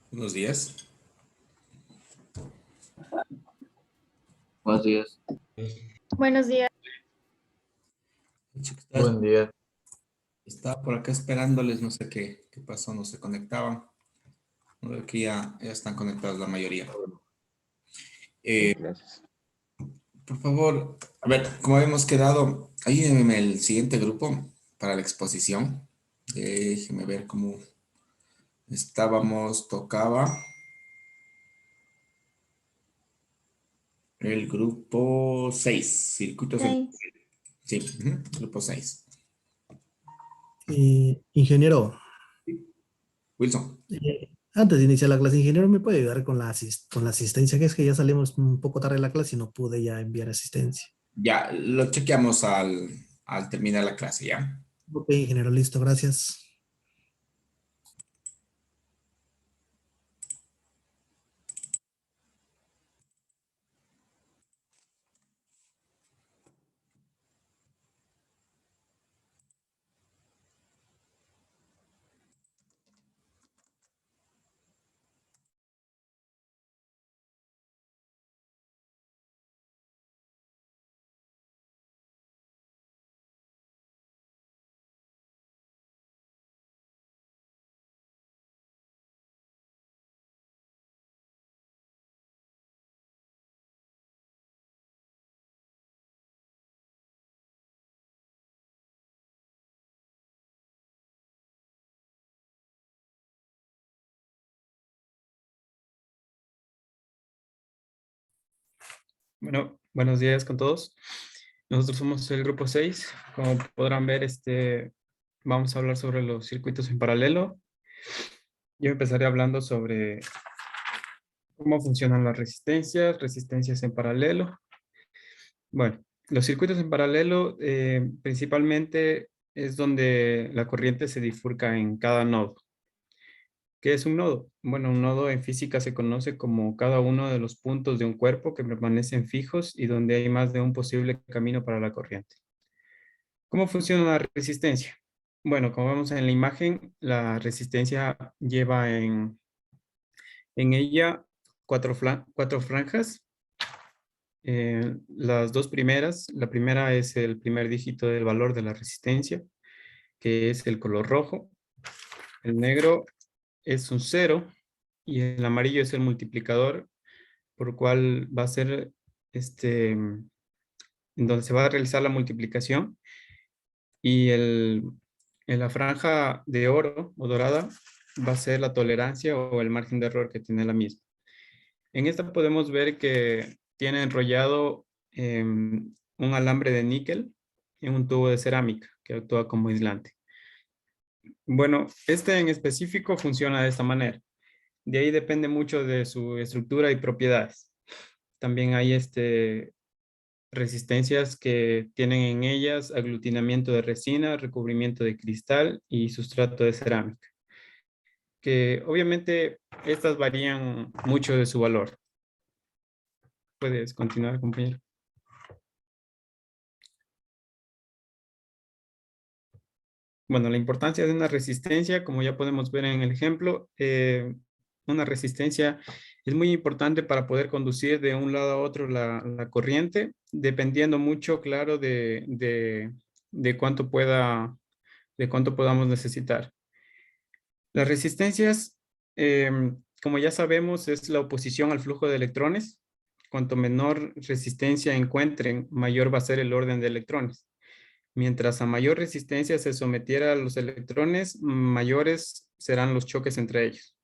Buenos días. Buenos días. Buenos días. Buen día. Estaba por acá esperándoles, no sé qué pasó, no se conectaban. Veo que ya están conectados la mayoría. Gracias. Por favor, a ver, como habíamos quedado, ayúdenme en el siguiente grupo para la exposición. Déjenme ver cómo estábamos, tocaba el grupo 6, circuitos en... Seis. Sí, grupo 6. Ingeniero, Wilson. antes de iniciar la clase, ingeniero, ¿me puede ayudar con con la asistencia? Que es que ya salimos un poco tarde de la clase y no pude ya enviar asistencia. Ya, lo chequeamos al terminar la clase, ¿ya? Ok, ingeniero, listo, gracias. Bueno, buenos días con todos. Nosotros somos el grupo 6. Como podrán ver, vamos a hablar sobre los circuitos en paralelo. Yo empezaré hablando sobre cómo funcionan las resistencias en paralelo. Bueno, los circuitos en paralelo principalmente es donde la corriente se bifurca en cada nodo. ¿Qué es un nodo? Bueno, un nodo en física se conoce como cada uno de los puntos de un cuerpo que permanecen fijos y donde hay más de un posible camino para la corriente. ¿Cómo funciona la resistencia? Bueno, como vemos en la imagen, la resistencia lleva en ella cuatro franjas. Las dos primeras, la primera es el primer dígito del valor de la resistencia, que es el color rojo. El negro es un 0 y el amarillo es el multiplicador, por lo cual va a ser en donde se va a realizar la multiplicación. Y en la franja de oro o dorada va a ser la tolerancia o el margen de error que tiene la misma. En esta podemos ver que tiene enrollado un alambre de níquel en un tubo de cerámica que actúa como aislante. Bueno, este en específico funciona de esta manera. De ahí depende mucho de su estructura y propiedades. También hay resistencias que tienen en ellas aglutinamiento de resina, recubrimiento de cristal y sustrato de cerámica, que obviamente estas varían mucho de su valor. Puedes continuar, compañero. Bueno, la importancia de una resistencia, como ya podemos ver en el ejemplo, una resistencia es muy importante para poder conducir de un lado a otro la corriente, dependiendo mucho, claro, de cuánto de cuánto podamos necesitar. Las resistencias, como ya sabemos, es la oposición al flujo de electrones. Cuanto menor resistencia encuentren, mayor va a ser el orden de electrones. Mientras a mayor resistencia se sometiera a los electrones, mayores serán los choques entre ellos,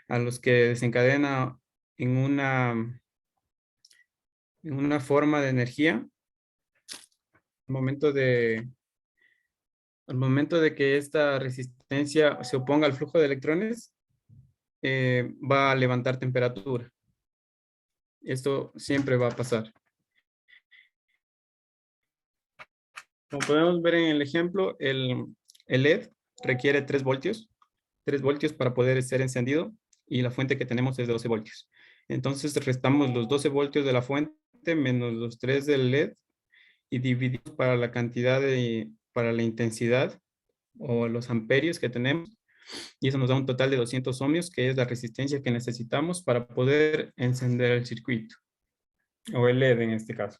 a los que desencadena en en una forma de energía. Al momento al momento de que esta resistencia se oponga al flujo de electrones, va a levantar temperatura. Esto siempre va a pasar. Como podemos ver en el ejemplo, el LED requiere 3 voltios para poder ser encendido y la fuente que tenemos es de 12 voltios. Entonces restamos los 12 voltios de la fuente menos los 3 del LED y dividimos para la cantidad para la intensidad o los amperios que tenemos. Y eso nos da un total de 200 ohmios, que es la resistencia que necesitamos para poder encender el circuito, o el LED en este caso.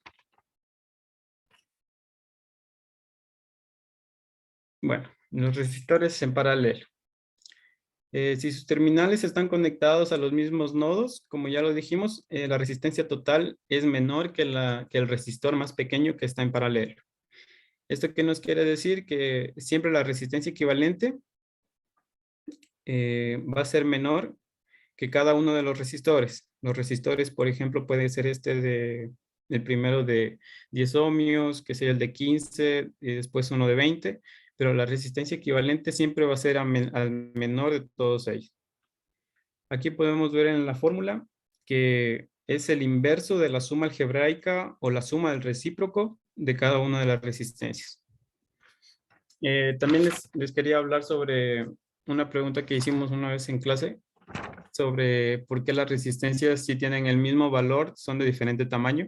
Bueno, los resistores en paralelo. Si sus terminales están conectados a los mismos nodos, como ya lo dijimos, la resistencia total es menor que el resistor más pequeño que está en paralelo. ¿Esto qué nos quiere decir? Que siempre la resistencia equivalente va a ser menor que cada uno de los resistores. Los resistores, por ejemplo, puede ser el primero de 10 ohmios, que sería el de 15, y después uno de 20, pero la resistencia equivalente siempre va a ser al menor de todos ellos. Aquí podemos ver en la fórmula que es el inverso de la suma algebraica o la suma del recíproco de cada una de las resistencias. También les quería hablar sobre una pregunta que hicimos una vez en clase, sobre por qué las resistencias, si tienen el mismo valor, son de diferente tamaño.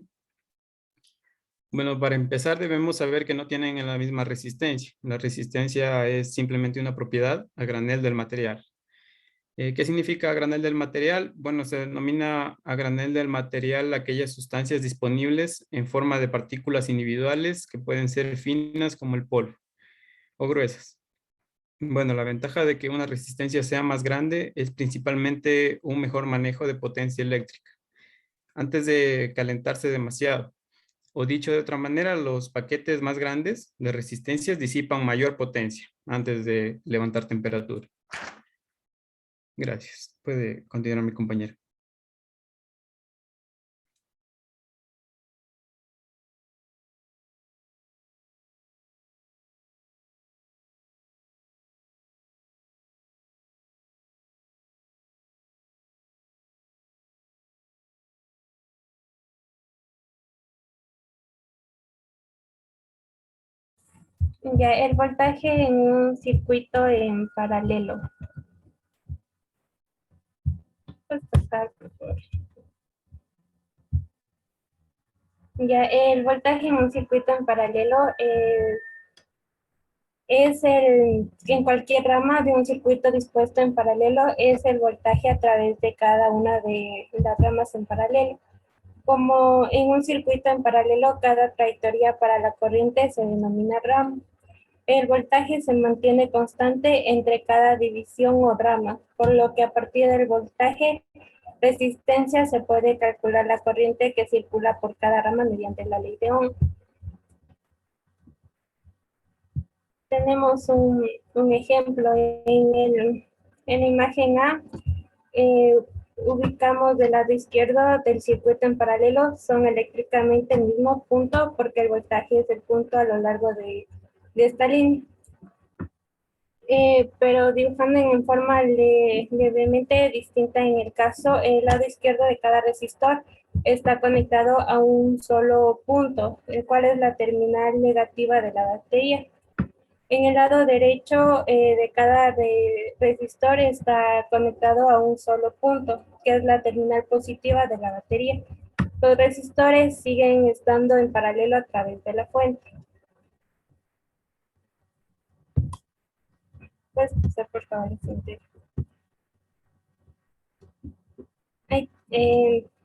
Bueno, para empezar debemos saber que no tienen la misma resistencia. La resistencia es simplemente una propiedad a granel del material. ¿Qué significa a granel del material? Bueno, se denomina a granel del material aquellas sustancias disponibles en forma de partículas individuales que pueden ser finas como el polvo o gruesas. Bueno, la ventaja de que una resistencia sea más grande es principalmente un mejor manejo de potencia eléctrica antes de calentarse demasiado. O dicho de otra manera, los paquetes más grandes de resistencias disipan mayor potencia antes de levantar temperatura. Gracias. Puede continuar mi compañero. Ya, el voltaje en un circuito en paralelo. Pues, pasar, por favor. Ya, el voltaje en un circuito en paralelo en cualquier rama de un circuito dispuesto en paralelo, es el voltaje a través de cada una de las ramas en paralelo. Como en un circuito en paralelo, cada trayectoria para la corriente se denomina rama. El voltaje se mantiene constante entre cada división o rama, por lo que a partir del voltaje resistencia se puede calcular la corriente que circula por cada rama mediante la ley de Ohm. Tenemos un ejemplo en la imagen A. eh, Ubicamos del lado izquierdo del circuito en paralelo, son eléctricamente el mismo punto porque el voltaje es el punto a lo largo de esta línea. Pero dibujando en forma levemente distinta en el caso, el lado izquierdo de cada resistor está conectado a un solo punto, el cual es la terminal negativa de la batería. En el lado derecho de cada resistor está conectado a un solo punto, que es la terminal positiva de la batería. Los resistores siguen estando en paralelo a través de la fuente. Puedes pasar por favor el siguiente.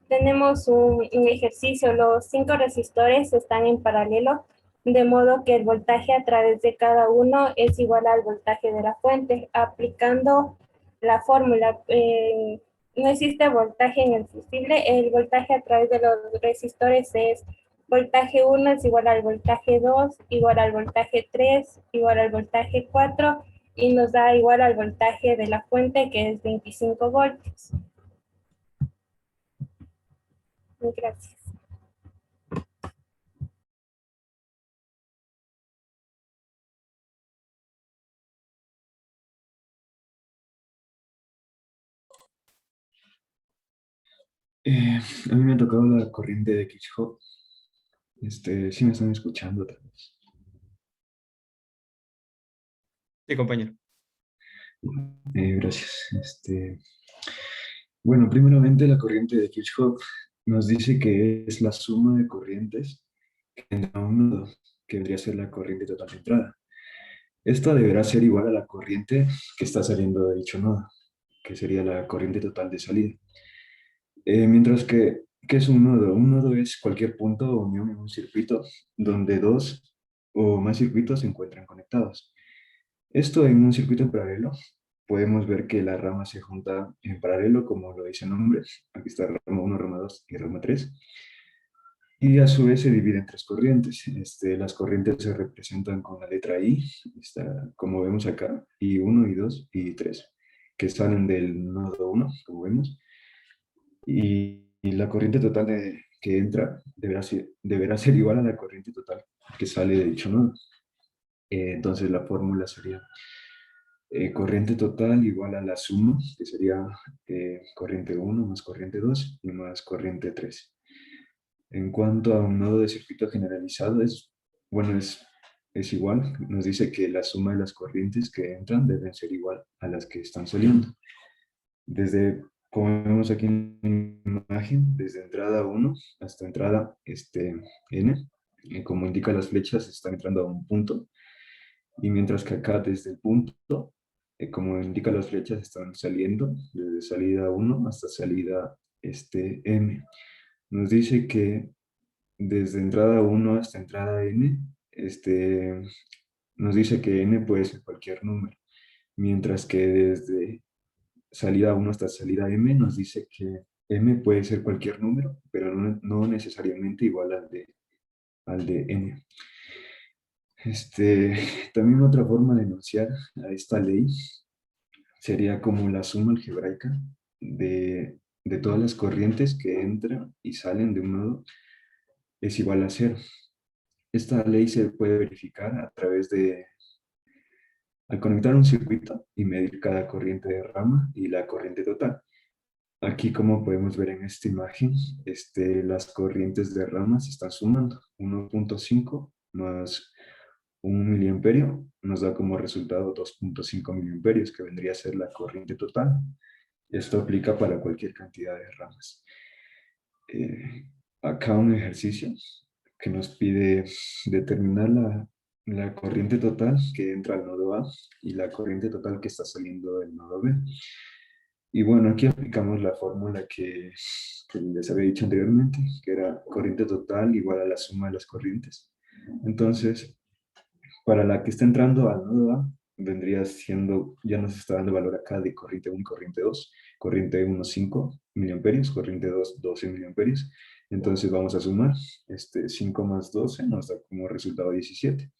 Tenemos un ejercicio. Los 5 resistores están en paralelo, de modo que el voltaje a través de cada uno es igual al voltaje de la fuente. Aplicando la fórmula, no existe voltaje en el fusible. El voltaje a través de los resistores es voltaje 1 es igual al voltaje 2, igual al voltaje 3, igual al voltaje 4, y nos da igual al voltaje de la fuente, que es 25 voltios. Gracias. A mí me ha tocado la corriente de Kirchhoff. Sí me están escuchando tal vez. Sí, compañero. Gracias. Bueno, primeramente la corriente de Kirchhoff nos dice que es la suma de corrientes que entra a un nodo, que debería ser la corriente total de entrada. Esta deberá ser igual a la corriente que está saliendo de dicho nodo, que sería la corriente total de salida. Mientras que, ¿qué es un nodo? Un nodo es cualquier punto o unión en un circuito donde dos o más circuitos se encuentran conectados. Esto en un circuito en paralelo, podemos ver que la rama se junta en paralelo, como lo dice el nombre. Aquí está rama 1, rama 2 y rama 3. Y a su vez se divide en tres corrientes. Las corrientes se representan con la letra I, como vemos acá, I1, I2 y I3, que salen del nodo 1, como vemos. Y la corriente total que entra deberá ser igual a la corriente total que sale de dicho nodo. Entonces la fórmula sería corriente total igual a la suma, que sería corriente 1 más corriente 2 y más corriente 3. En cuanto a un nodo de circuito generalizado, bueno, es igual. Nos dice que la suma de las corrientes que entran deben ser igual a las que están saliendo. Como vemos aquí en la imagen, desde entrada 1 hasta entrada n, como indica las flechas, están entrando a un punto. Y mientras que acá desde el punto, como indica las flechas, están saliendo desde salida 1 hasta salida m. Nos dice que desde entrada 1 hasta entrada n, nos dice que n puede ser cualquier número, mientras que desde salida 1 hasta salida m nos dice que m puede ser cualquier número, pero no necesariamente igual al de n. También otra forma de enunciar a esta ley sería como la suma algebraica de todas las corrientes que entran y salen de un nodo es igual a cero. Esta ley se puede verificar a través al conectar un circuito y medir cada corriente de rama y la corriente total. Aquí, como podemos ver en esta imagen, las corrientes de rama se están sumando. 1.5 más 1 miliamperio nos da como resultado 2.5 miliamperios, que vendría a ser la corriente total. Esto aplica para cualquier cantidad de ramas. Acá un ejercicio que nos pide determinar la corriente total que entra al nodo A y la corriente total que está saliendo del nodo B. Y bueno, aquí aplicamos la fórmula que les había dicho anteriormente, que era corriente total igual a la suma de las corrientes. Entonces, para la que está entrando al nodo A, vendría siendo, ya nos está dando valor acá de corriente 1 y corriente 2. Corriente 1, 5 miliamperios, corriente 2, 12 miliamperios. Entonces vamos a sumar, 5 más 12 nos da como resultado 17.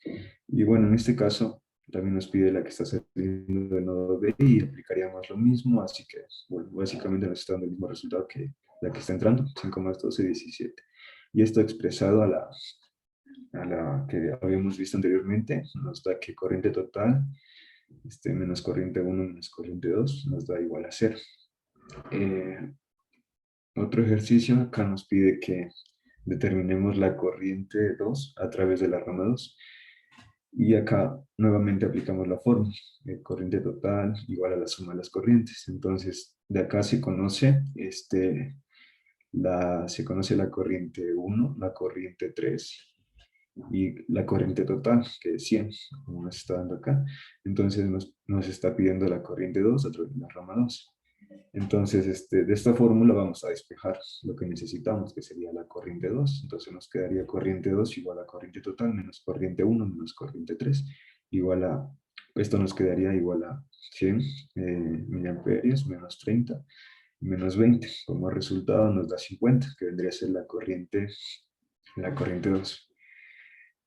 Y bueno, en este caso también nos pide la que está saliendo del nodo B y aplicaríamos lo mismo, así que, bueno, básicamente nos está dando el mismo resultado que la que está entrando, 5 más 12, 17. Y esto expresado a la que habíamos visto anteriormente, nos da que corriente total, menos corriente 1 menos corriente 2, nos da igual a 0. Otro ejercicio acá nos pide que determinemos la corriente 2 a través de la rama 2. Y acá nuevamente aplicamos la fórmula. Corriente total igual a la suma de las corrientes. Entonces, de acá se conoce, se conoce la corriente 1, la corriente 3 y la corriente total, que es 100, como nos está dando acá. Entonces nos está pidiendo la corriente 2 a través de la rama 2. Entonces, de esta fórmula vamos a despejar lo que necesitamos, que sería la corriente 2. Entonces nos quedaría corriente 2 igual a corriente total menos corriente 1 menos corriente 3 igual a, esto nos quedaría igual a 100 miliamperios menos 30 menos 20. Como resultado nos da 50, que vendría a ser la corriente 2.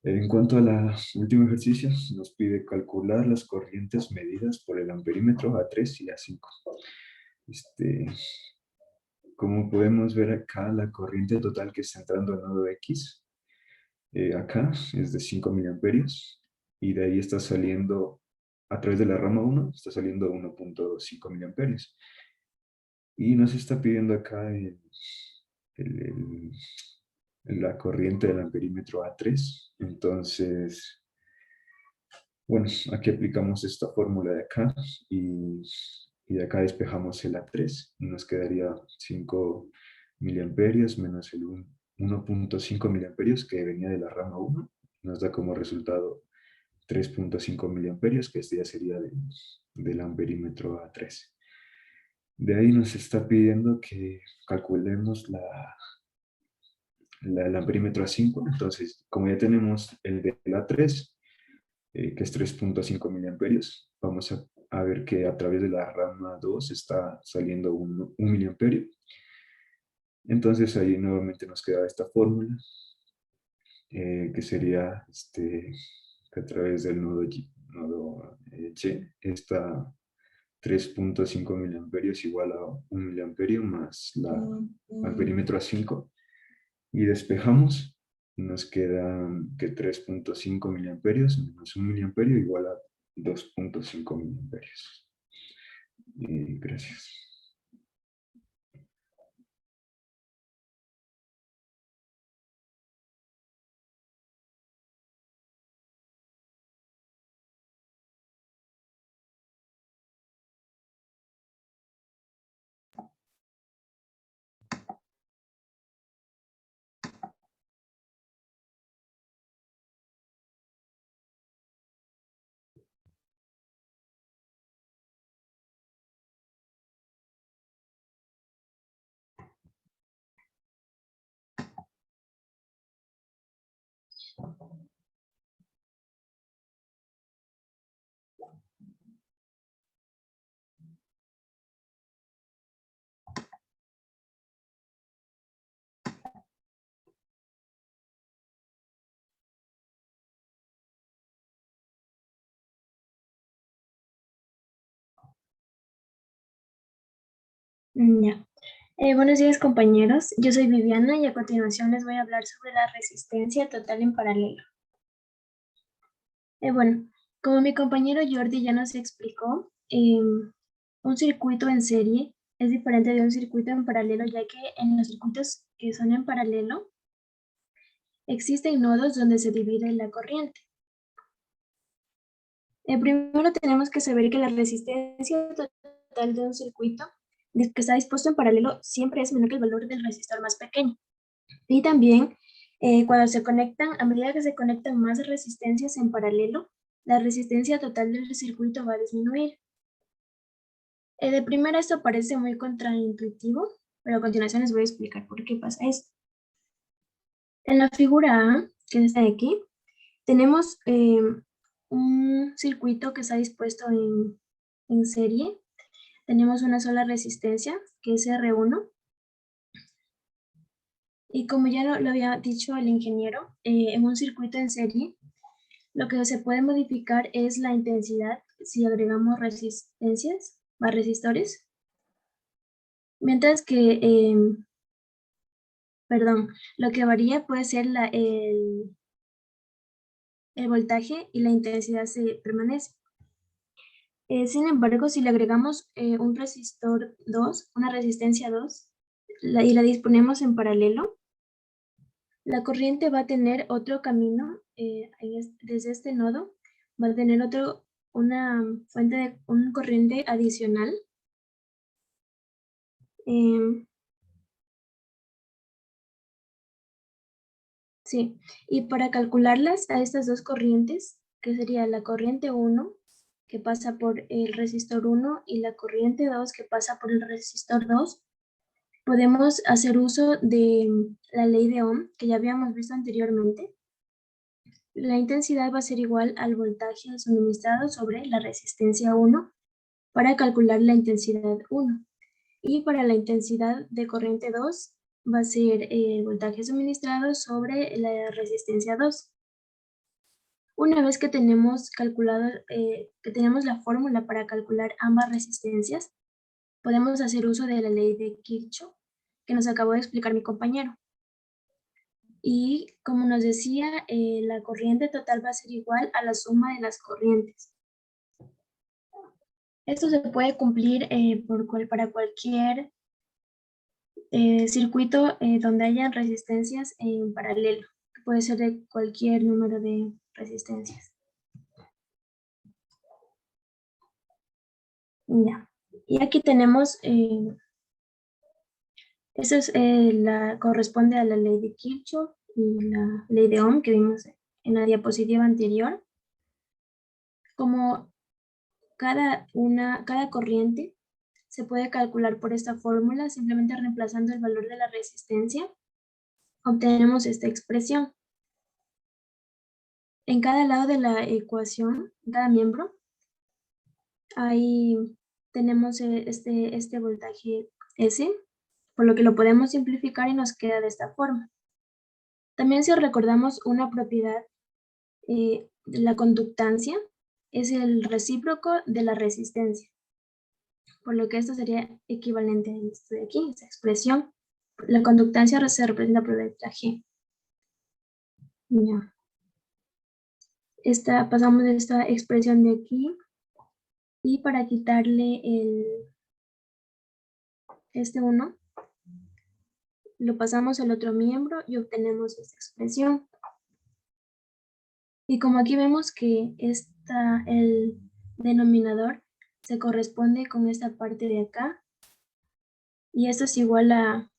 En cuanto al último ejercicio, nos pide calcular las corrientes medidas por el amperímetro A3 y A5. Como podemos ver acá, la corriente total que está entrando al nodo X, acá es de 5 miliamperios, y de ahí está saliendo, a través de la rama 1, está saliendo 1.5 miliamperios. Y nos está pidiendo acá la corriente del amperímetro A3. Entonces, bueno, aquí aplicamos esta fórmula de acá y de acá despejamos el A3 y nos quedaría 5 miliamperios menos el 1.5 miliamperios que venía de la rama 1. Nos da como resultado 3.5 miliamperios, que este ya sería del amperímetro a 3. De ahí nos está pidiendo que calculemos el amperímetro a 5. Entonces, como ya tenemos el de la 3, que es 3.5 miliamperios, vamos a ver que a través de la rama 2 está saliendo un miliamperio. Entonces ahí nuevamente nos queda esta fórmula, que sería que a través del nodo Y está 3.5 miliamperios igual a 1 miliamperio más al perímetro a 5. Y despejamos, nos queda que 3.5 miliamperios menos 1 miliamperio igual a 2.5 miliamperios. Gracias. Ya. Buenos días, compañeros. Yo soy Viviana y a continuación les voy a hablar sobre la resistencia total en paralelo. Bueno, como mi compañero Jordi ya nos explicó, un circuito en serie es diferente de un circuito en paralelo, ya que en los circuitos que son en paralelo existen nodos donde se divide la corriente. Primero tenemos que saber que la resistencia total de un circuito que está dispuesto en paralelo siempre es menor que el valor del resistor más pequeño. Y también cuando se conectan, a medida que se conectan más resistencias en paralelo, la resistencia total del circuito va a disminuir. De primera esto parece muy contraintuitivo, pero a continuación les voy a explicar por qué pasa esto. En la figura A, que está aquí, tenemos un circuito que está dispuesto en serie. Tenemos una sola resistencia, que es R1. Y como ya lo había dicho el ingeniero, en un circuito en serie, lo que se puede modificar es la intensidad si agregamos resistencias más resistores. Mientras que, lo que varía puede ser el voltaje y la intensidad se permanece. Sin embargo, si le agregamos un resistor 2, una resistencia 2, y la disponemos en paralelo, la corriente va a tener otro camino desde este nodo, va a tener una corriente adicional. Sí, y para calcularlas a estas dos corrientes, que sería la corriente 1, que pasa por el resistor 1, y la corriente 2, que pasa por el resistor 2, podemos hacer uso de la ley de Ohm, que ya habíamos visto anteriormente. La intensidad va a ser igual al voltaje suministrado sobre la resistencia 1 para calcular la intensidad 1. Y para la intensidad de corriente 2 va a ser el voltaje suministrado sobre la resistencia 2. Una vez que tenemos calculado, que tenemos la fórmula para calcular ambas resistencias, podemos hacer uso de la ley de Kirchhoff, que nos acabó de explicar mi compañero. Y como nos decía, la corriente total va a ser igual a la suma de las corrientes. Esto se puede cumplir para cualquier circuito donde hayan resistencias en paralelo. Puede ser de cualquier número de resistencias. Ya. Y aquí tenemos, eso es, corresponde a la ley de Kirchhoff y la ley de Ohm que vimos en la diapositiva anterior. Como cada corriente se puede calcular por esta fórmula, simplemente reemplazando el valor de la resistencia, obtenemos esta expresión. En cada lado de la ecuación, en cada miembro, ahí tenemos este voltaje S, por lo que lo podemos simplificar y nos queda de esta forma. También si recordamos una propiedad de la conductancia, es el recíproco de la resistencia, por lo que esto sería equivalente a esto de aquí, esta expresión. La conductancia se representa por letra G. Ya. Pasamos esta expresión de aquí, y para quitarle este 1, lo pasamos al otro miembro y obtenemos esta expresión. Y como aquí vemos que el denominador se corresponde con esta parte de acá, y esto es igual a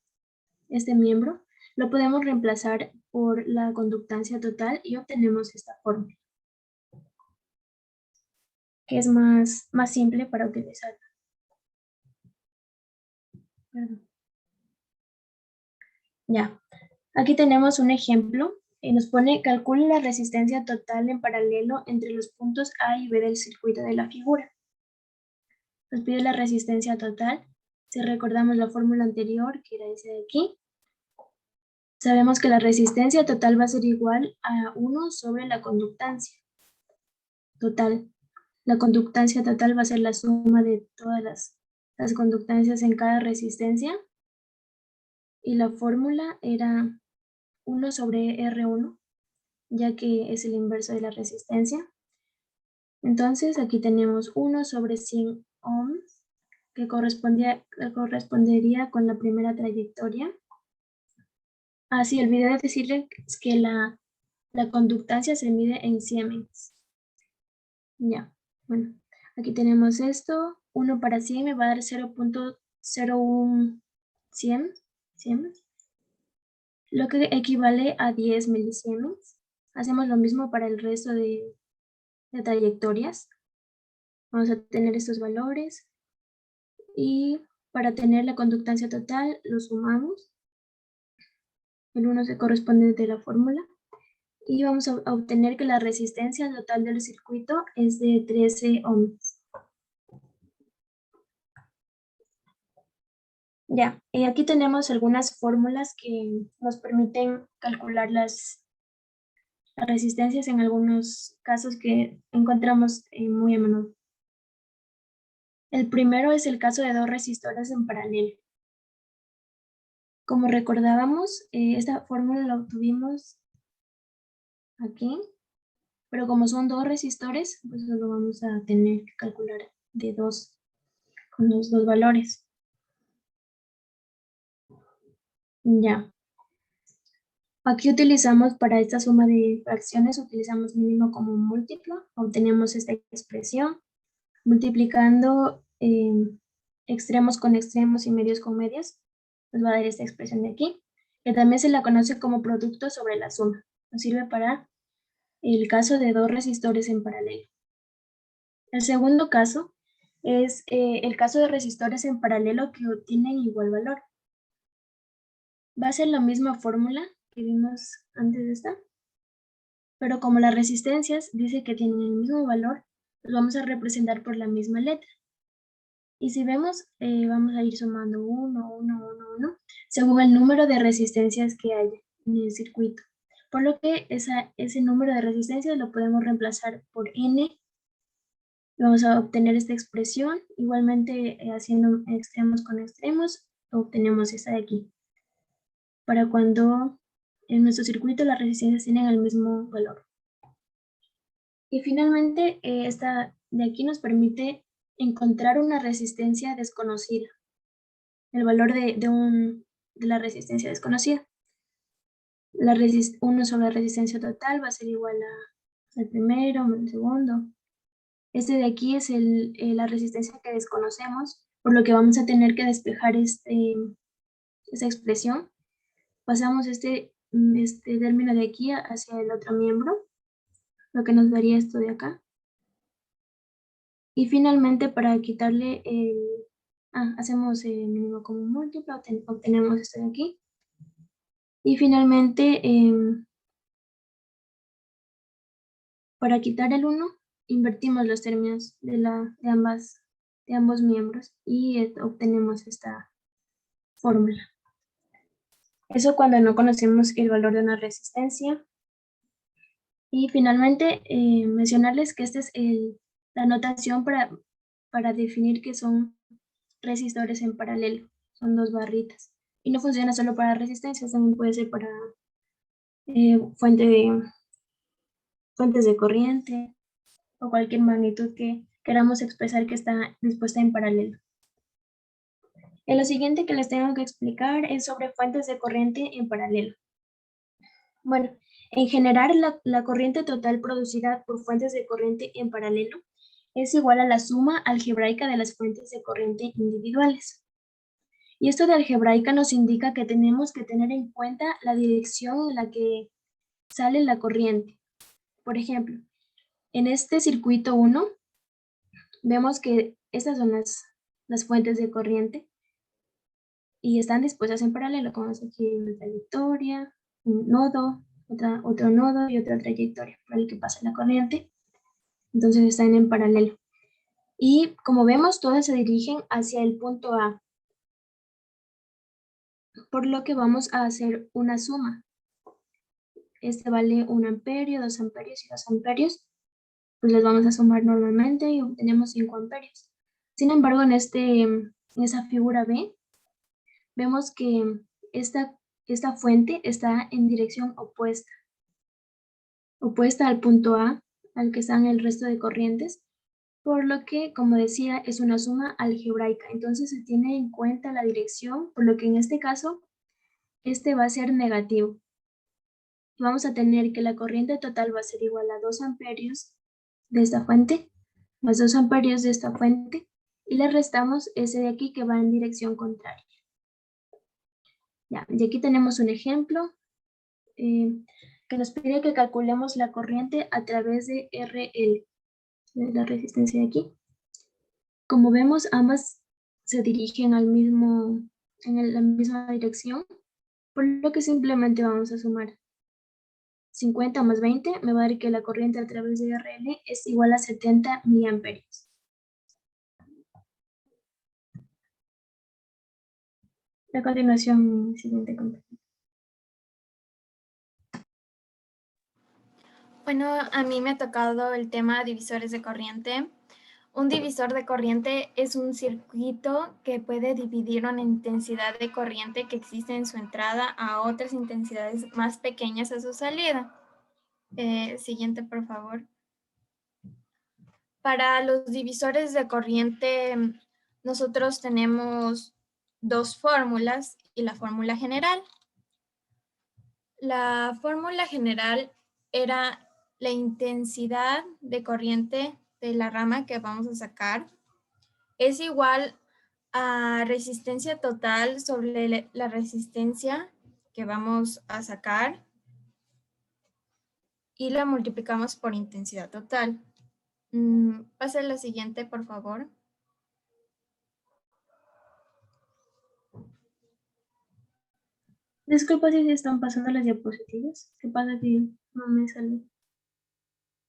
este miembro, lo podemos reemplazar por la conductancia total y obtenemos esta fórmula, que es más simple para utilizar. Perdón. Ya, aquí tenemos un ejemplo. Nos pone, calcule la resistencia total en paralelo entre los puntos A y B del circuito de la figura. Nos pide la resistencia total. Si recordamos la fórmula anterior, que era esa de aquí, sabemos que la resistencia total va a ser igual a 1 sobre la conductancia total. La conductancia total va a ser la suma de todas las conductancias en cada resistencia. Y la fórmula era 1 sobre R1, ya que es el inverso de la resistencia. Entonces aquí tenemos 1 sobre 100 ohms, que correspondería con la primera trayectoria. Sí, olvidé decirles que la conductancia se mide en siemens. Ya, bueno, aquí tenemos esto. 1 para 100 me va a dar 0.01 siemens, lo que equivale a 10 milisiemens. Hacemos lo mismo para el resto de trayectorias. Vamos a tener estos valores y para tener la conductancia total lo sumamos. El 1 se corresponde de la fórmula y vamos a obtener que la resistencia total del circuito es de 13 ohms. Ya, y aquí tenemos algunas fórmulas que nos permiten calcular las resistencias en algunos casos que encontramos muy a menudo. El primero es el caso de dos resistores en paralelo. Como recordábamos, esta fórmula la obtuvimos aquí, pero como son dos resistores, pues solo vamos a tener que calcular de dos, con los dos valores. Ya. Aquí utilizamos para esta suma de fracciones, utilizamos mínimo como múltiplo, obtenemos esta expresión, multiplicando extremos con extremos y medios con medios, nos va a dar esta expresión de aquí, que también se la conoce como producto sobre la suma. Nos sirve para el caso de dos resistores en paralelo. El segundo caso es el caso de resistores en paralelo que obtienen igual valor. Va a ser la misma fórmula que vimos antes de esta, pero como las resistencias dice que tienen el mismo valor, los vamos a representar por la misma letra. Y si vemos, vamos a ir sumando 1, 1, 1, 1, según el número de resistencias que haya en el circuito. Por lo que ese número de resistencias lo podemos reemplazar por N. Vamos a obtener esta expresión. Igualmente, haciendo extremos con extremos, obtenemos esta de aquí. Para cuando en nuestro circuito las resistencias tienen el mismo valor. Y finalmente, esta de aquí nos permite encontrar una resistencia desconocida, el valor de la resistencia desconocida. 1 sobre la resistencia total va a ser igual al primero, al segundo. Este de aquí es la resistencia que desconocemos, por lo que vamos a tener que despejar esta expresión. Pasamos este término de aquí hacia el otro miembro, lo que nos daría esto de acá. Y finalmente, para quitarle hacemos el mínimo común múltiplo, obtenemos esto de aquí. Y finalmente, para quitar el 1, invertimos los términos de ambos miembros y obtenemos esta fórmula. Eso cuando no conocemos el valor de una resistencia. Y finalmente, mencionarles que esta es la notación para definir que son resistores en paralelo. Son 2 barritas. Y no funciona solo para resistencias, también puede ser para fuentes de corriente o cualquier magnitud que queramos expresar que está dispuesta en paralelo. Lo siguiente que les tengo que explicar es sobre fuentes de corriente en paralelo. Bueno, en general la corriente total producida por fuentes de corriente en paralelo es igual a la suma algebraica de las fuentes de corriente individuales. Y esto de algebraica nos indica que tenemos que tener en cuenta la dirección en la que sale la corriente. Por ejemplo, en este circuito 1, vemos que estas son las fuentes de corriente y están dispuestas en paralelo, como es aquí una trayectoria, un nodo, otro nodo y otra trayectoria por el que pasa la corriente. Entonces están en paralelo. Y como vemos, todas se dirigen hacia el punto A, por lo que vamos a hacer una suma. Este vale 1 amperio, 2 amperios y 2 amperios. Pues los vamos a sumar normalmente y obtenemos 5 amperios. Sin embargo, en esa figura B, vemos que esta fuente está en dirección opuesta al punto A, al que están el resto de corrientes, por lo que, como decía, es una suma algebraica. Entonces se tiene en cuenta la dirección, por lo que en este caso, este va a ser negativo. Vamos a tener que la corriente total va a ser igual a 2 amperios de esta fuente, más 2 amperios de esta fuente, y le restamos ese de aquí que va en dirección contraria. Ya, y aquí tenemos un ejemplo que nos pide que calculemos la corriente a través de RL, de la resistencia de aquí. Como vemos, ambas se dirigen en la misma dirección, por lo que simplemente vamos a sumar 50 más 20, me va a dar que la corriente a través de RL es igual a 70 miliamperios. A continuación, siguiente compañero. Bueno, a mí me ha tocado el tema de divisores de corriente. Un divisor de corriente es un circuito que puede dividir una intensidad de corriente que existe en su entrada a otras intensidades más pequeñas a su salida. Siguiente, por favor. Para los divisores de corriente, nosotros tenemos 2 fórmulas y la fórmula general. La fórmula general era la intensidad de corriente de la rama que vamos a sacar. Es igual a resistencia total sobre la resistencia que vamos a sacar y la multiplicamos por intensidad total. Pase a la siguiente, por favor. Disculpa si se están pasando las diapositivas. ¿Qué pasa si no me sale?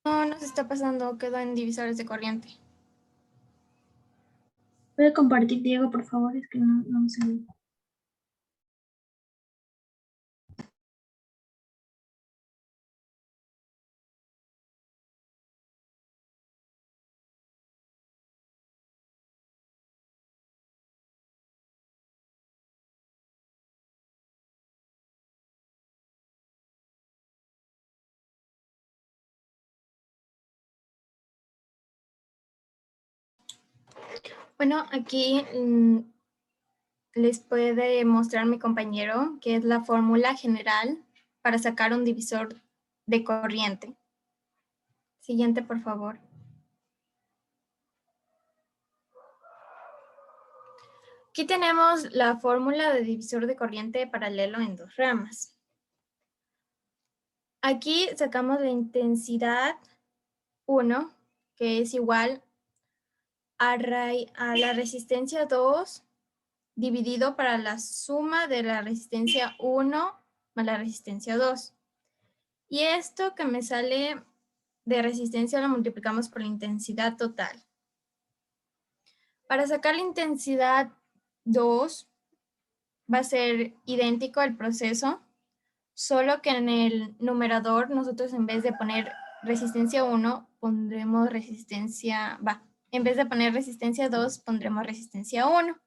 No, no se está pasando, quedó en divisores de corriente. ¿Puede compartir, Diego, por favor? Es que no me sale. Bueno, aquí les puede mostrar mi compañero que es la fórmula general para sacar un divisor de corriente. Siguiente, por favor. Aquí tenemos la fórmula de divisor de corriente paralelo en 2 ramas. Aquí sacamos la intensidad 1, que es igual a la resistencia 2 dividido para la suma de la resistencia 1 más la resistencia 2. Y esto que me sale de resistencia lo multiplicamos por la intensidad total. Para sacar la intensidad 2 va a ser idéntico el proceso, solo que en el numerador nosotros en vez de poner resistencia 1 pondremos en vez de poner resistencia 2 pondremos resistencia 1.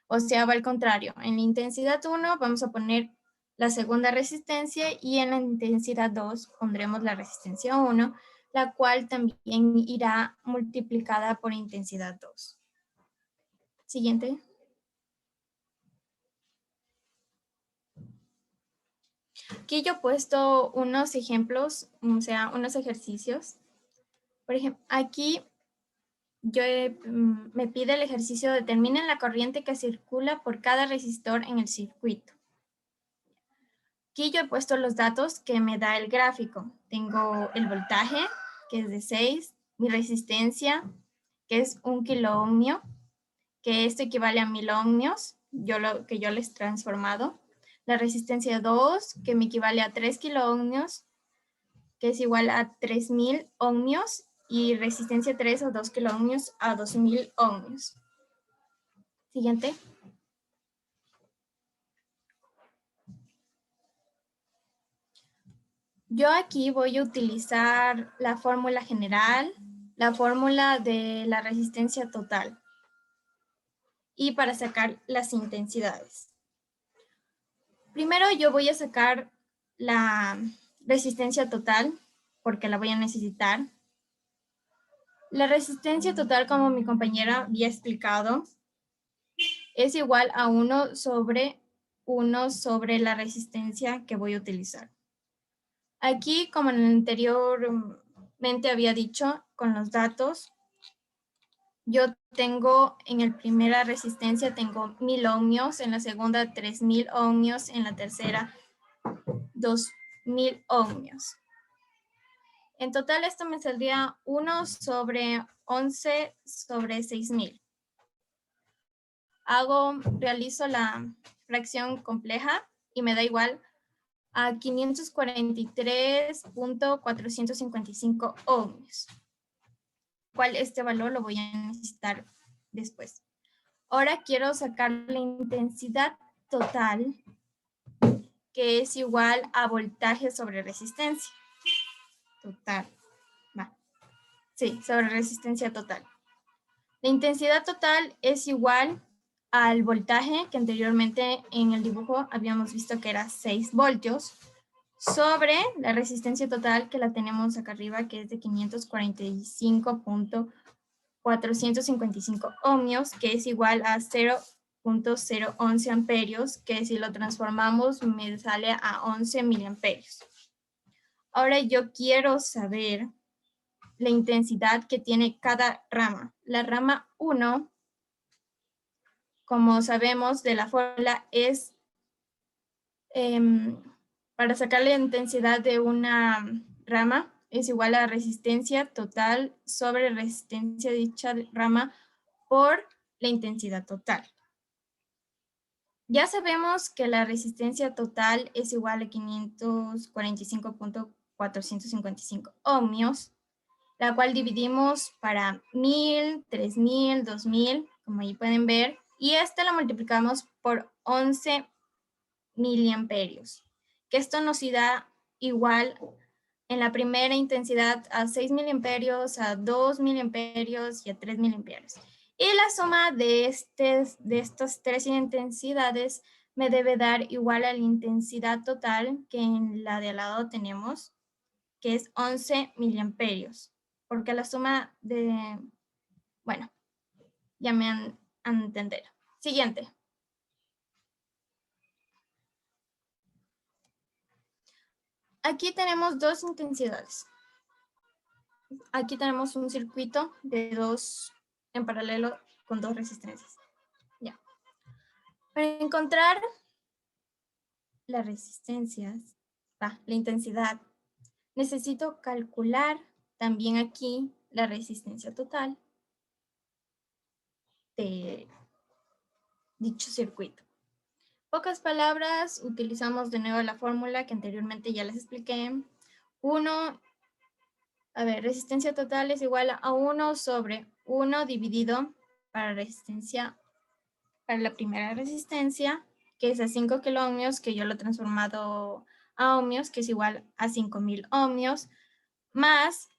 O sea, va al contrario. En la intensidad 1 vamos a poner la segunda resistencia y en la intensidad 2 pondremos la resistencia 1, la cual también irá multiplicada por intensidad 2. Siguiente. Aquí yo he puesto unos ejemplos, o sea, unos ejercicios. Por ejemplo, aquí me pide el ejercicio: determinen la corriente que circula por cada resistor en el circuito. Aquí yo he puesto los datos que me da el gráfico. Tengo el voltaje, que es de 6, mi resistencia, que es 1 kiloohmio, que esto equivale a 1000 ohmios, que yo les he transformado. La resistencia 2, que me equivale a 3 kiloohmios, que es igual a 3000 ohmios, y resistencia 3 o 2 kiloohmios a 2000 ohmios. Siguiente. Yo aquí voy a utilizar la fórmula general, la fórmula de la resistencia total y para sacar las intensidades. Primero yo voy a sacar la resistencia total porque la voy a necesitar. La resistencia total, como mi compañera había explicado, es igual a 1 sobre la resistencia que voy a utilizar. Aquí, como anteriormente había dicho, con los datos, yo tengo en la primera resistencia tengo 1000 ohmios, en la segunda 3000 ohmios, en la tercera 2000 ohmios. En total esto me saldría 1 sobre 11 sobre 6000. Realizo la fracción compleja y me da igual a 543.455 ohmios. Cual este valor lo voy a necesitar después. Ahora quiero sacar la intensidad total, que es igual a voltaje sobre resistencia. Total. Sí, sobre resistencia total. La intensidad total es igual al voltaje, que anteriormente en el dibujo habíamos visto que era 6 voltios, sobre la resistencia total, que la tenemos acá arriba, que es de 545.455 ohmios, que es igual a 0.011 amperios, que si lo transformamos me sale a 11 miliamperios. Ahora yo quiero saber la intensidad que tiene cada rama. La rama 1, como sabemos de la fórmula, es para sacar la intensidad de una rama es igual a resistencia total sobre resistencia de dicha rama por la intensidad total. Ya sabemos que la resistencia total es igual a 545.455 ohmios, la cual dividimos para 1000, 3000, 2000, como ahí pueden ver, y esta la multiplicamos por 11 miliamperios, que esto nos da igual en la primera intensidad a 6 miliamperios, a 2 miliamperios y a 3 miliamperios. Y la suma de estas tres intensidades me debe dar igual a la intensidad total que en la de al lado tenemos, que es 11 miliamperios. Porque la suma de... Bueno, ya me han entendido. Siguiente. Aquí tenemos dos intensidades. Aquí tenemos un circuito de dos en paralelo con dos resistencias. Ya. Para encontrar las resistencias, la intensidad, necesito calcular también aquí la resistencia total de dicho circuito. Pocas palabras, utilizamos de nuevo la fórmula que anteriormente ya les expliqué. Resistencia total es igual a 1 sobre 1 dividido para la primera resistencia, que es a 5 kiloohmios, que yo lo he transformado a ohmios, que es igual a 5000 ohmios, más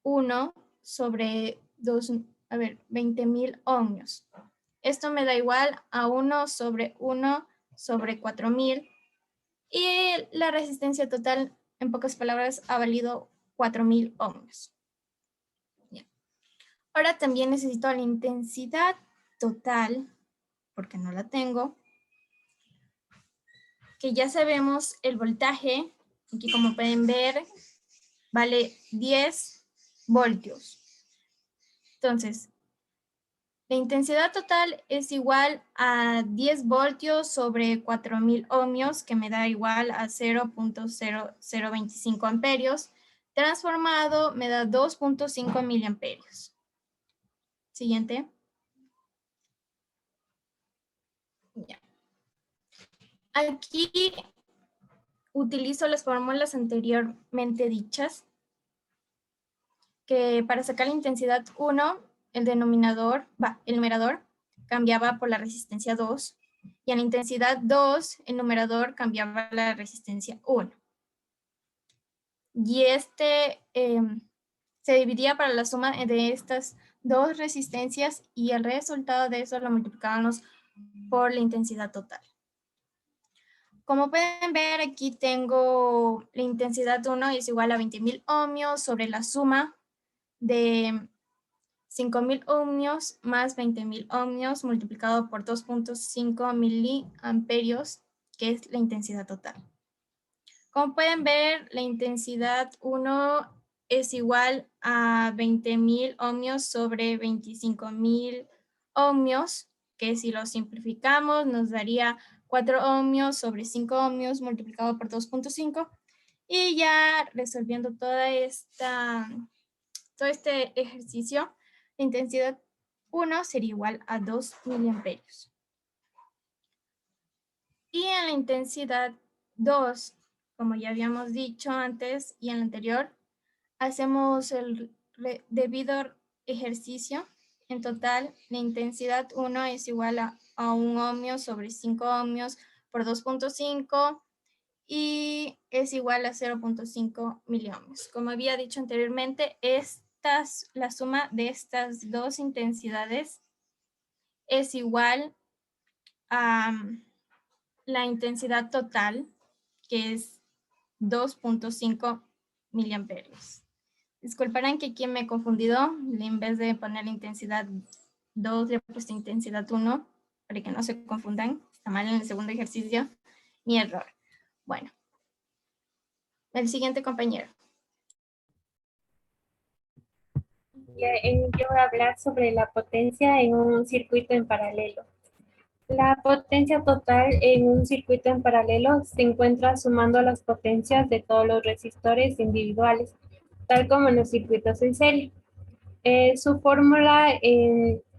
1 sobre 20.000 ohmios. Esto me da igual a 1 sobre 4000, y la resistencia total, en pocas palabras, ha valido 4000 ohmios. Bien. Ahora también necesito la intensidad total, porque no la tengo, que ya sabemos el voltaje, aquí como pueden ver, vale 10 voltios. Entonces, la intensidad total es igual a 10 voltios sobre 4000 ohmios, que me da igual a 0.0025 amperios. Transformado me da 2.5 miliamperios. Siguiente. Ya. Aquí utilizo las fórmulas anteriormente dichas, que para sacar la intensidad 1, el numerador cambiaba por la resistencia 2, y en la intensidad 2, el numerador cambiaba la resistencia 1. Y se dividía para la suma de estas dos resistencias, y el resultado de eso lo multiplicábamos por la intensidad total. Como pueden ver, aquí tengo la intensidad 1 es igual a 20.000 ohmios sobre la suma de 5.000 ohmios más 20.000 ohmios multiplicado por 2.5 miliamperios, que es la intensidad total. Como pueden ver, la intensidad 1 es igual a 20.000 ohmios sobre 25.000 ohmios, que si lo simplificamos nos daría 4 ohmios sobre 5 ohmios multiplicado por 2.5, y ya resolviendo todo este ejercicio, la intensidad 1 sería igual a 2 miliamperios. Y en la intensidad 2, como ya habíamos dicho antes y en el anterior, hacemos el debido ejercicio. En total, la intensidad 1 es igual a 1 ohmio sobre 5 ohmios por 2.5, y es igual a 0.5 miliohmios. Como había dicho anteriormente, la suma de estas dos intensidades es igual a la intensidad total, que es 2.5 miliamperios. Disculparán que aquí me he confundido, en vez de poner la intensidad 2, le he puesto intensidad 1, para que no se confundan. Está mal en el segundo ejercicio, mi error. Bueno, el siguiente compañero. Yo voy a hablar sobre la potencia en un circuito en paralelo. La potencia total en un circuito en paralelo se encuentra sumando las potencias de todos los resistores individuales, tal como en los circuitos en serie. Su fórmula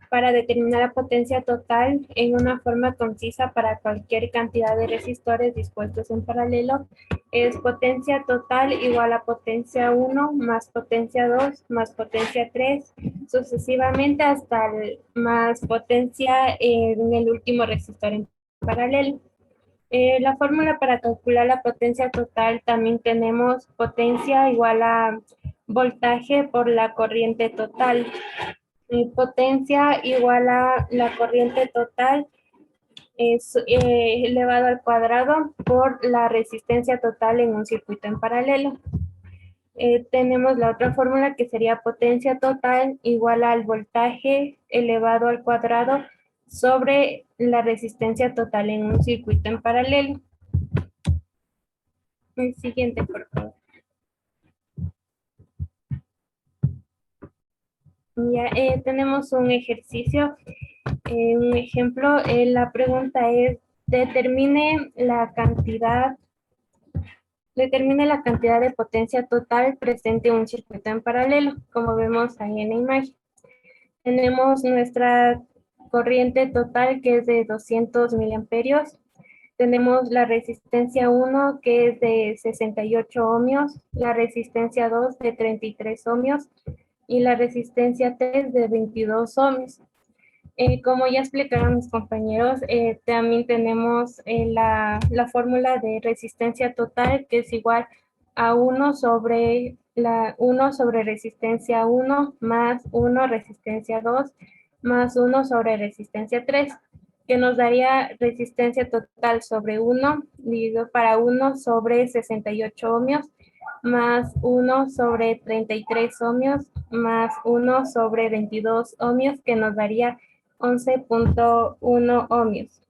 para determinar la potencia total en una forma concisa para cualquier cantidad de resistores dispuestos en paralelo es potencia total igual a potencia 1 más potencia 2 más potencia 3, sucesivamente hasta más potencia en el último resistor en paralelo. La fórmula para calcular la potencia total también tenemos potencia igual a voltaje por la corriente total. Potencia igual a la corriente total es elevado al cuadrado por la resistencia total en un circuito en paralelo. Tenemos la otra fórmula que sería potencia total igual al voltaje elevado al cuadrado sobre la resistencia total en un circuito en paralelo. El siguiente, por favor. Ya tenemos un ejercicio, un ejemplo. La pregunta es, determine la cantidad de potencia total presente en un circuito en paralelo, como vemos ahí en la imagen. Tenemos nuestra corriente total que es de 200 miliamperios. Tenemos la resistencia 1 que es de 68 ohmios, la resistencia 2 de 33 ohmios y la resistencia 3 de 22 ohmios. Como ya explicaron mis compañeros, también tenemos la fórmula de resistencia total que es igual a 1 sobre 1 sobre resistencia 1 más 1 resistencia 2 más 1 sobre resistencia 3, que nos daría resistencia total sobre 1 dividido para 1 sobre 68 ohmios más 1 sobre 33 ohmios más 1 sobre 22 ohmios, que nos daría 11.1 ohmios.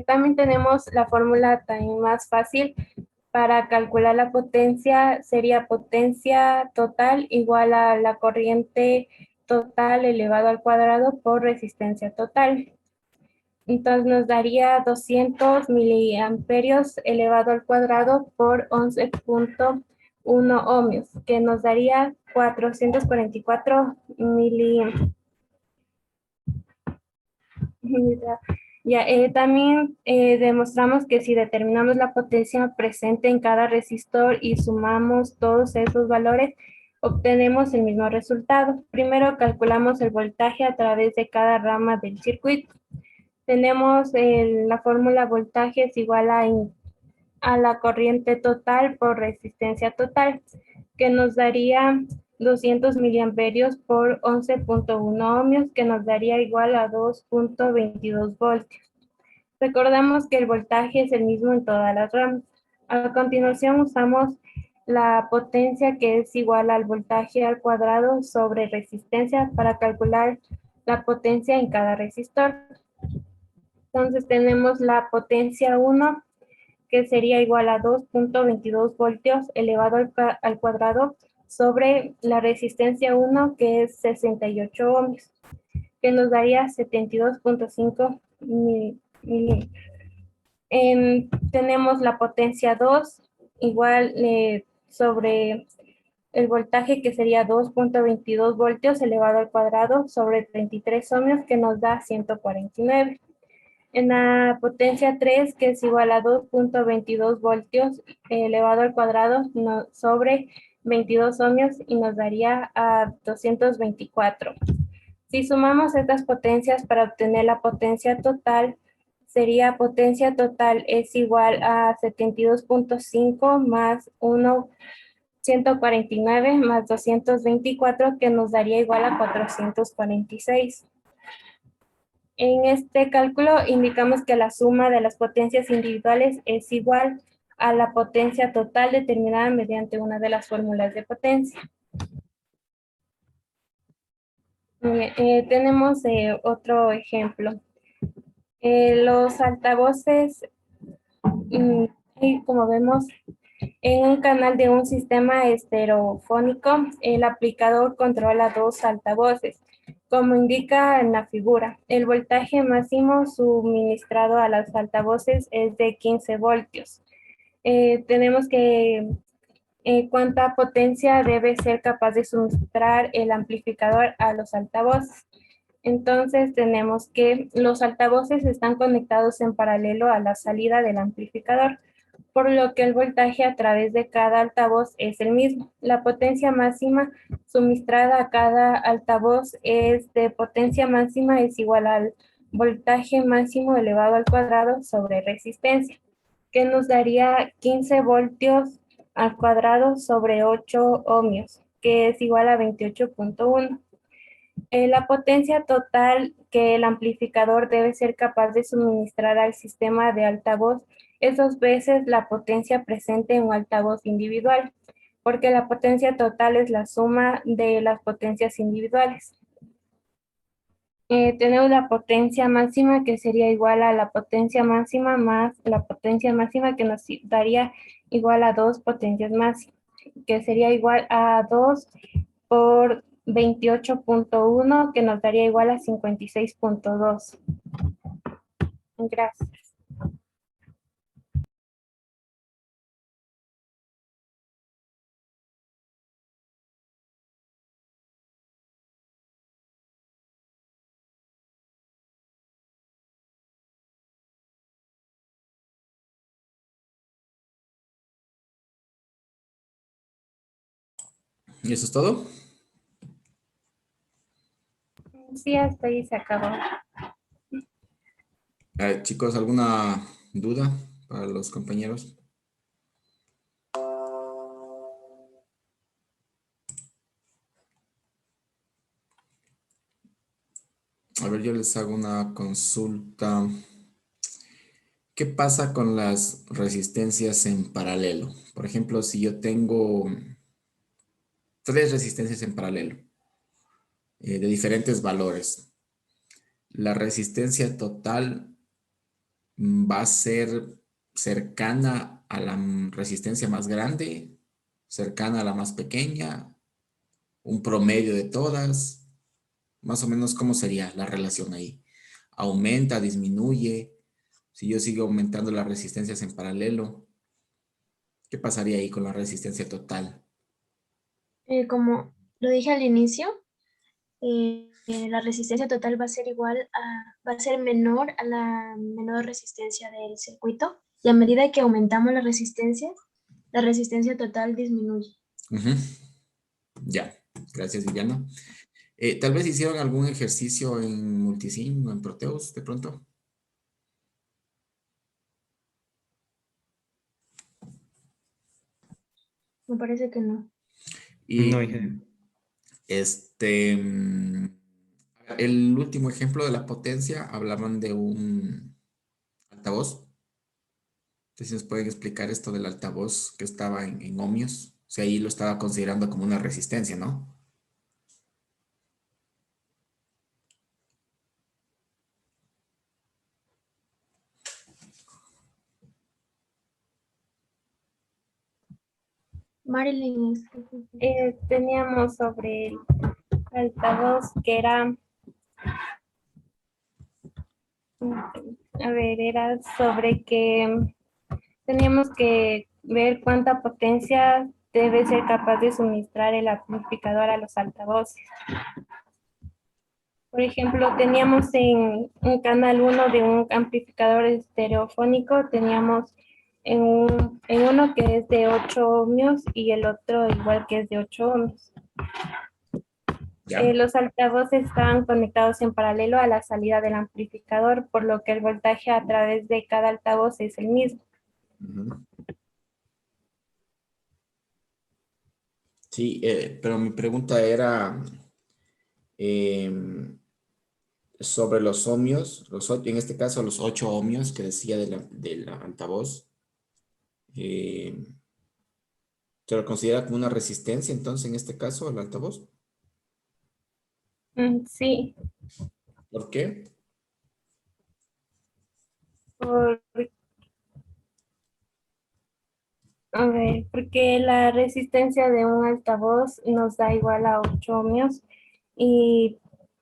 También tenemos la fórmula también más fácil para calcular la potencia. Sería potencia total igual a la corriente total elevado al cuadrado por resistencia total. Entonces nos daría 200 miliamperios elevado al cuadrado por 11.1 ohmios, que nos daría 444 Ya, también demostramos que si determinamos la potencia presente en cada resistor y sumamos todos esos valores, obtenemos el mismo resultado. Primero calculamos el voltaje a través de cada rama del circuito. Tenemos la fórmula voltaje es igual a la corriente total por resistencia total, que nos daría 200 miliamperios por 11.1 ohmios, que nos daría igual a 2.22 voltios. Recordamos que el voltaje es el mismo en todas las ramas. A continuación usamos la potencia, que es igual al voltaje al cuadrado sobre resistencia, para calcular la potencia en cada resistor. Entonces tenemos la potencia 1, que sería igual a 2.22 voltios elevado al cuadrado sobre la resistencia 1, que es 68 ohmios, que nos daría 72.5 milímetros. Tenemos la potencia 2, igual sobre el voltaje, que sería 2.22 voltios elevado al cuadrado sobre 33 ohmios, que nos da 149. En la potencia 3, que es igual a 2.22 voltios elevado al cuadrado sobre 22 ohmios, y nos daría a 224. Si sumamos estas potencias para obtener la potencia total, sería potencia total es igual a 72.5 más 149 más 224, que nos daría igual a 446. En este cálculo indicamos que la suma de las potencias individuales es igual a la potencia total determinada mediante una de las fórmulas de potencia. Tenemos otro ejemplo. Los altavoces, como vemos, en un canal de un sistema estereofónico, el aplicador controla dos altavoces. Como indica en la figura, el voltaje máximo suministrado a los altavoces es de 15 voltios. Tenemos que cuánta potencia debe ser capaz de suministrar el amplificador a los altavoces. Entonces tenemos que los altavoces están conectados en paralelo a la salida del amplificador, por lo que el voltaje a través de cada altavoz es el mismo. La potencia máxima suministrada a cada altavoz es de potencia máxima es igual al voltaje máximo elevado al cuadrado sobre resistencia, que nos daría 15 voltios al cuadrado sobre 8 ohmios, que es igual a 28.1. La potencia total que el amplificador debe ser capaz de suministrar al sistema de altavoz es 2 veces la potencia presente en un altavoz individual, porque la potencia total es la suma de las potencias individuales. Tenemos la potencia máxima, que sería igual a la potencia máxima más la potencia máxima, que nos daría igual a 2 potencias máximas, que sería igual a 2 por 28.1, que nos daría igual a 56.2. Gracias. ¿Y eso es todo? Sí, hasta ahí se acabó. Chicos, ¿alguna duda para los compañeros? A ver, yo les hago una consulta. ¿Qué pasa con las resistencias en paralelo? Por ejemplo, si yo tengo tres resistencias en paralelo de diferentes valores, la resistencia total va a ser cercana a la resistencia más grande, cercana a la más pequeña, un promedio de todas, más o menos cómo sería la relación ahí. ¿Aumenta, disminuye? Si yo sigo aumentando las resistencias en paralelo, ¿qué pasaría ahí con la resistencia total? Como lo dije al inicio, la resistencia total va a ser va a ser menor a la menor resistencia del circuito. Y a medida que aumentamos la resistencia total disminuye. Ujú. Ya, gracias Viviana. Tal vez hicieron algún ejercicio en Multisim o en Proteus de pronto. Me parece que no. Y No, ingeniero. este, el último ejemplo de la potencia, hablaban de un altavoz. Entonces, ¿nos pueden explicar esto del altavoz que estaba en ohmios? O sea, ahí lo estaba considerando como una resistencia, ¿no? Marilyn, Teníamos sobre el altavoz que era, a ver, era sobre que teníamos que ver cuánta potencia debe ser capaz de suministrar el amplificador a los altavoces. Por ejemplo, teníamos en un canal 1 de un amplificador estereofónico, teníamos en uno que es de 8 ohmios y el otro igual que es de 8 ohmios. Ya. Los altavoces estaban conectados en paralelo a la salida del amplificador, por lo que el voltaje a través de cada altavoz es el mismo. Ujú. Sí, pero mi pregunta era sobre los ohmios, en este caso los 8 ohmios que decía del altavoz. eh, ¿Se lo considera como una resistencia entonces en este caso el altavoz? Sí, ¿Por qué? por, a ver, porque la resistencia de un altavoz nos da igual a 8 ohmios y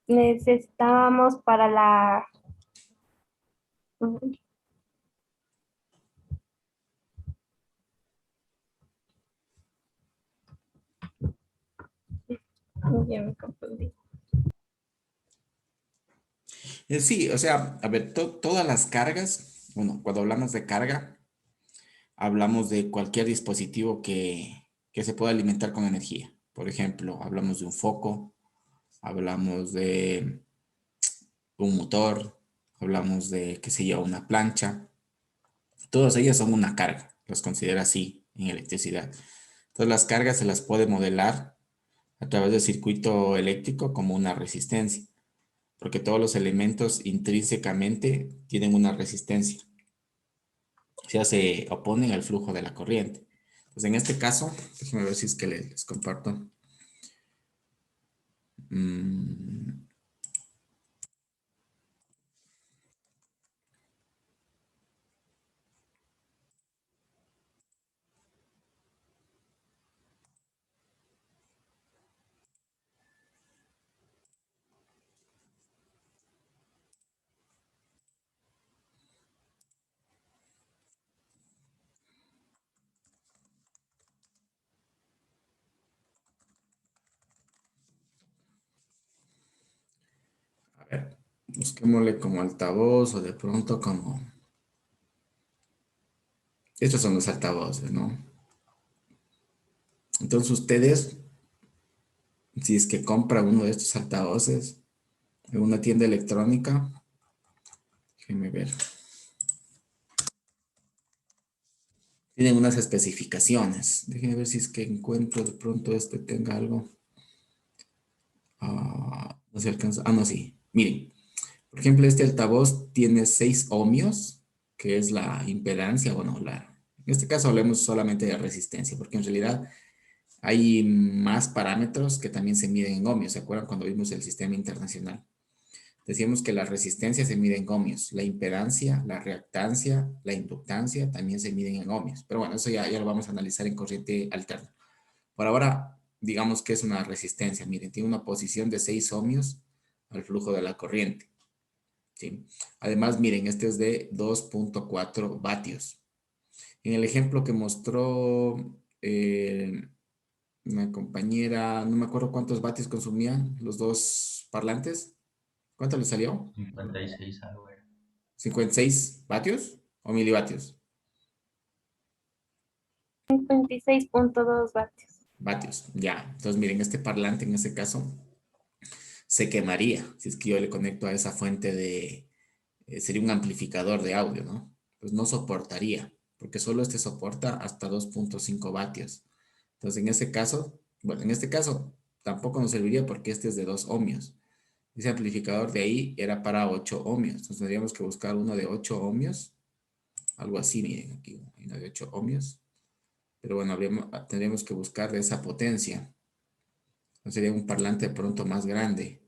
necesitábamos para la... Ya me confundí. Sí, o sea, a ver, todas las cargas, bueno, cuando hablamos de carga, hablamos de cualquier dispositivo que se pueda alimentar con energía. Por ejemplo, hablamos de un foco, hablamos de un motor, hablamos de, qué sé yo, una plancha. Todas ellas son una carga, los considera así en electricidad. Entonces las cargas se las puede modelar a través del circuito eléctrico como una resistencia, porque todos los elementos intrínsecamente tienen una resistencia, o sea, se oponen al flujo de la corriente. Pues en este caso, déjenme ver si es que les comparto. Mm, a ver, busquémosle como altavoz o de pronto como... Estos son los altavoces, ¿no? Entonces ustedes si es que compra uno de estos altavoces en una tienda electrónica, déjenme ver. Tienen unas especificaciones. Déjenme ver si es que encuentro de pronto este tenga algo. No se alcanza. No, sí. Miren, por ejemplo, este altavoz tiene 6 ohmios, que es la impedancia, bueno, en este caso hablemos solamente de resistencia, porque en realidad hay más parámetros que también se miden en ohmios. ¿Se acuerdan cuando vimos el sistema internacional? Decíamos que la resistencia se mide en ohmios, la impedancia, la reactancia, la inductancia también se miden en ohmios. Pero bueno, eso ya lo vamos a analizar en corriente alterna. Por ahora, digamos que es una resistencia. Miren, tiene una posición de 6 ohmios al flujo de la corriente. ¿Sí? Además, miren, este es de 2.4 vatios. En el ejemplo que mostró una compañera, no me acuerdo cuántos vatios consumían los dos parlantes. ¿Cuánto le salió? 56 algo era. 56 vatios o milivatios. 56.2 vatios. Vatios, ya. Entonces, miren, este parlante en este caso se quemaría si es que yo le conecto a esa fuente de, sería un amplificador de audio, ¿no? Pues no soportaría, porque solo este soporta hasta 2.5 vatios. Entonces, en ese caso, bueno, en este caso tampoco nos serviría porque este es de 2 ohmios. Ese amplificador de ahí era para 8 ohmios. Entonces, tendríamos que buscar uno de 8 ohmios. Algo así, miren, aquí hay uno de 8 ohmios. Pero bueno, tendríamos que buscar de esa potencia. Entonces, sería un parlante de pronto más grande.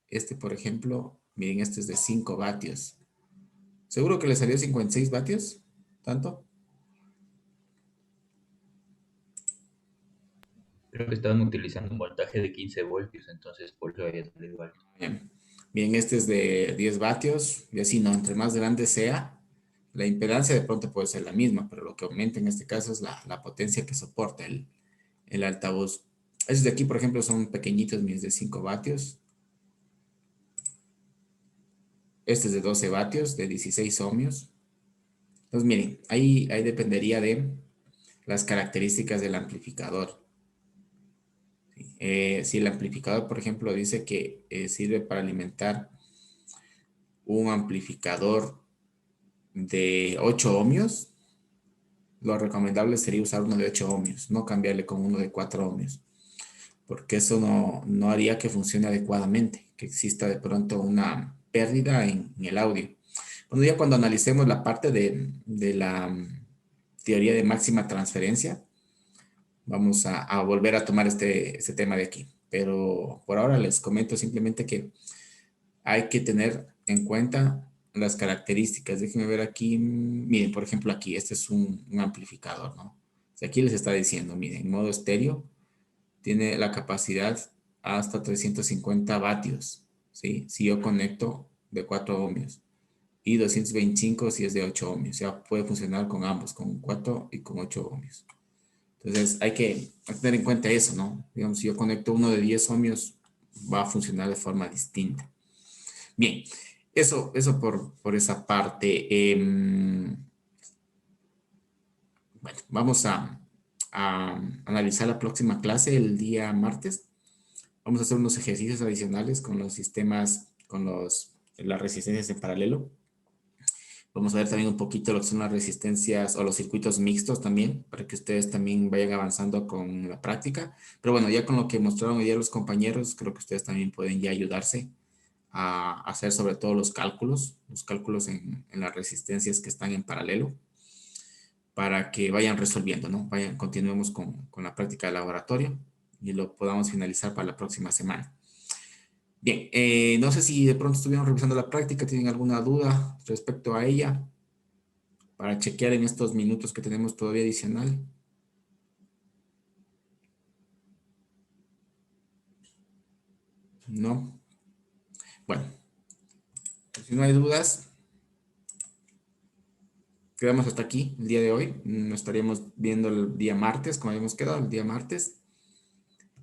Este, por ejemplo, miren, este es de 5 vatios. ¿Seguro que le salió 56 vatios? ¿Tanto? Creo que estaban utilizando un voltaje de 15 voltios, entonces por eso había salido igual. Bien. Bien, este es de 10 vatios. Y así, no, entre más grande sea, la impedancia de pronto puede ser la misma, pero lo que aumenta en este caso es la potencia que soporta el altavoz. Estos de aquí, por ejemplo, son pequeñitos, mis de 5 vatios. Este es de 12 vatios, de 16 ohmios. Entonces, miren, ahí dependería de las características del amplificador. Si el amplificador, por ejemplo, dice que sirve para alimentar un amplificador de 8 ohmios, lo recomendable sería usar uno de 8 ohmios, no cambiarle con uno de 4 ohmios, porque eso no haría que funcione adecuadamente, que exista de pronto una pérdida en el audio. Bueno, ya cuando analicemos la parte de la teoría de máxima transferencia, vamos a volver a tomar este tema de aquí. Pero por ahora les comento simplemente que hay que tener en cuenta las características. Déjenme ver aquí. Miren, por ejemplo, aquí, este es un amplificador, ¿no? O sea, aquí les está diciendo, miren, en modo estéreo, tiene la capacidad hasta 350 vatios, ¿sí? Si yo conecto de 4 ohmios. Y 225 si es de 8 ohmios. O sea, puede funcionar con ambos, con 4 y con 8 ohmios. Entonces, hay que tener en cuenta eso, ¿no? Digamos, si yo conecto uno de 10 ohmios, va a funcionar de forma distinta. Bien, eso por esa parte. Bueno, vamos a analizar la próxima clase el día martes. Vamos a hacer unos ejercicios adicionales con los sistemas, con las resistencias en paralelo. Vamos a ver también un poquito lo que son las resistencias o los circuitos mixtos también, para que ustedes también vayan avanzando con la práctica. Pero bueno, ya con lo que mostraron hoy día los compañeros, creo que ustedes también pueden ya ayudarse a hacer sobre todo los cálculos en las resistencias que están en paralelo, para que vayan resolviendo, ¿no? Continuemos con la práctica de laboratorio y lo podamos finalizar para la próxima semana. Bien, no sé si de pronto estuvieron revisando la práctica, tienen alguna duda respecto a ella, para chequear en estos minutos que tenemos todavía adicional. No. Bueno, si no hay dudas, quedamos hasta aquí el día de hoy. Nos estaríamos viendo el día martes, como habíamos quedado el día martes.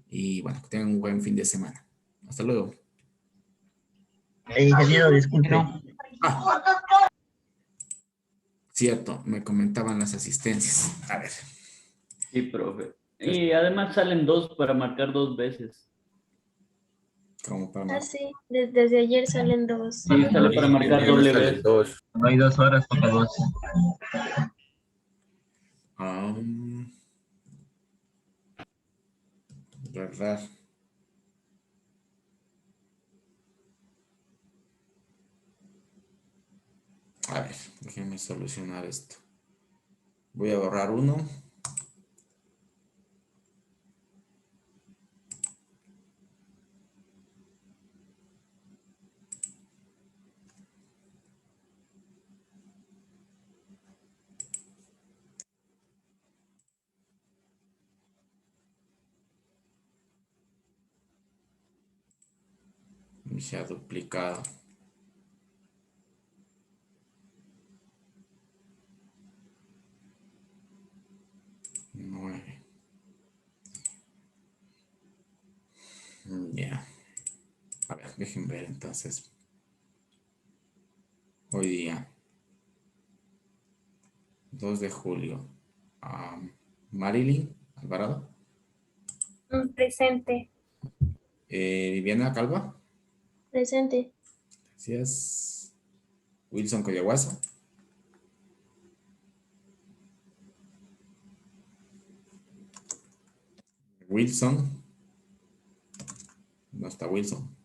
Y bueno, que tengan un buen fin de semana. Hasta luego. Ingeniero, disculpe. Cierto, me comentaban las asistencias. A ver. Sí, profe. Y además salen dos para marcar dos veces. Como para Ah, marcar. sí, desde ayer salen dos. Sí, sale para marcar Ya doble salen vez. dos. No hay 2 horas, toca 2. ¿Verdad? A ver, déjenme solucionar esto. Voy a borrar uno. Y se ha duplicado. Nueve. Ya. A ver, dejen ver entonces. Hoy día, 2 de julio. Marilyn Alvarado. Presente. Viviana Calva. Presente. Gracias. Wilson Coyahuaso. Wilson. No está Wilson.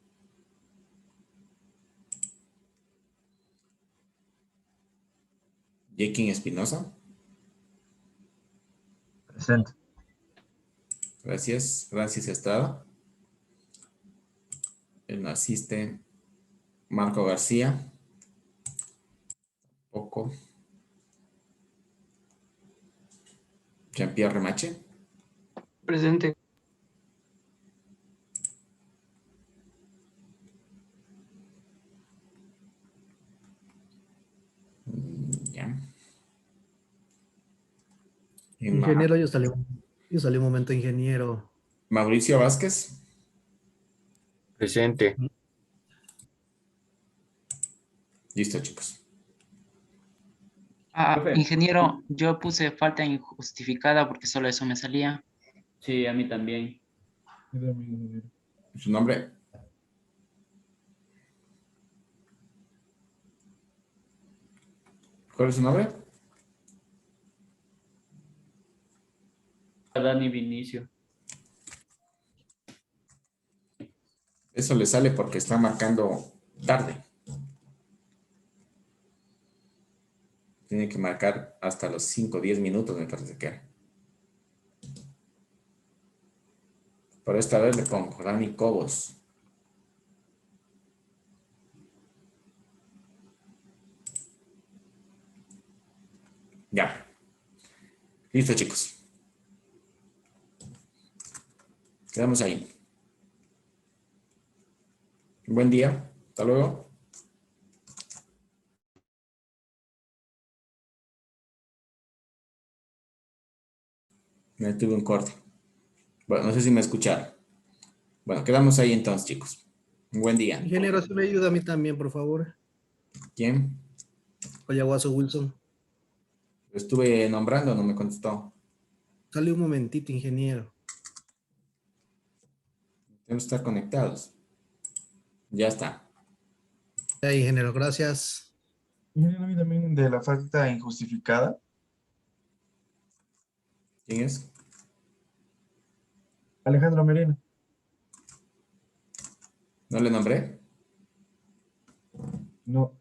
Jekin Espinosa. Presente. Gracias. Francis Estrada. Él no asiste. Marco García. Poco. Jean-Pierre Remache. Presente. Ya. Ingeniero, yo salí un momento, ingeniero. Mauricio Vázquez. Presente. Listo, chicos. Profe. Ingeniero, yo puse falta injustificada porque solo eso me salía. Sí, a mí también. Su nombre. ¿Cuál es su nombre? Dani Vinicio. Eso le sale porque está marcando tarde. Tiene que marcar hasta los 5 o 10 minutos, me parece que era. Por esta vez le pongo Dani Cobos. Ya. Listo, chicos. Quedamos ahí. Buen día. Hasta luego. Me tuve un corte. Bueno, no sé si me escucharon. Bueno, quedamos ahí entonces, chicos. Un buen día. Ingeniero, si me ayuda a mí también, por favor. ¿Quién? Coyahuaso Wilson. Lo estuve nombrando, no me contestó. Sale un momentito, ingeniero. Tenemos que estar conectados. Ya está. Ya, ingeniero, gracias. Ingeniero, a mí también de la falta injustificada. ¿Quién es? Alejandro Merino. ¿No le nombré? No.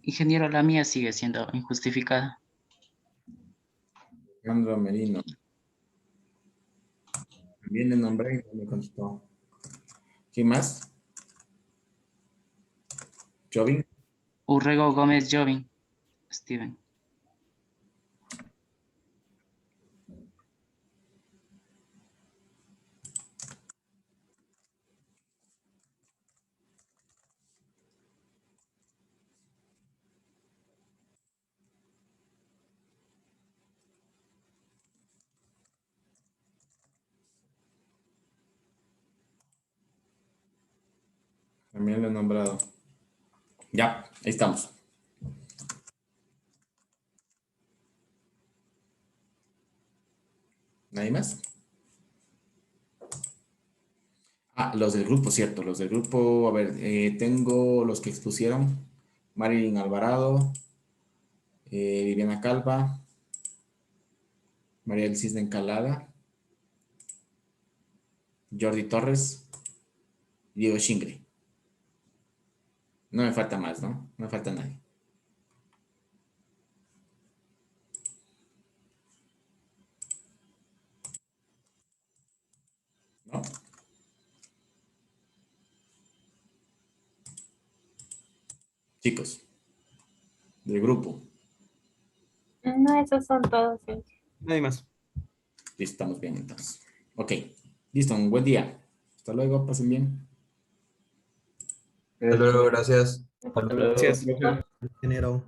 Ingeniero, la mía sigue siendo injustificada. Alejandro Merino. También le nombré y no me contestó. ¿Quién más? ¿Jovin? Urrego Gómez Jovin. Steven. También lo he nombrado. Ya, ahí estamos. ¿Nadie más? Ah, los del grupo, cierto. Los del grupo, a ver, tengo los que expusieron. Marilyn Alvarado, Viviana Calva, María del Cisne Encalada, Jordi Torres, Diego Shingre. No me falta más, ¿no? No me falta nadie. ¿No? Chicos, del grupo. No, esos son todos. Sí. Nadie más. Listo, estamos bien entonces. Ok, listo, un buen día. Hasta luego, pasen bien. Hasta luego, gracias. Hasta luego. Gracias. Ingeniero.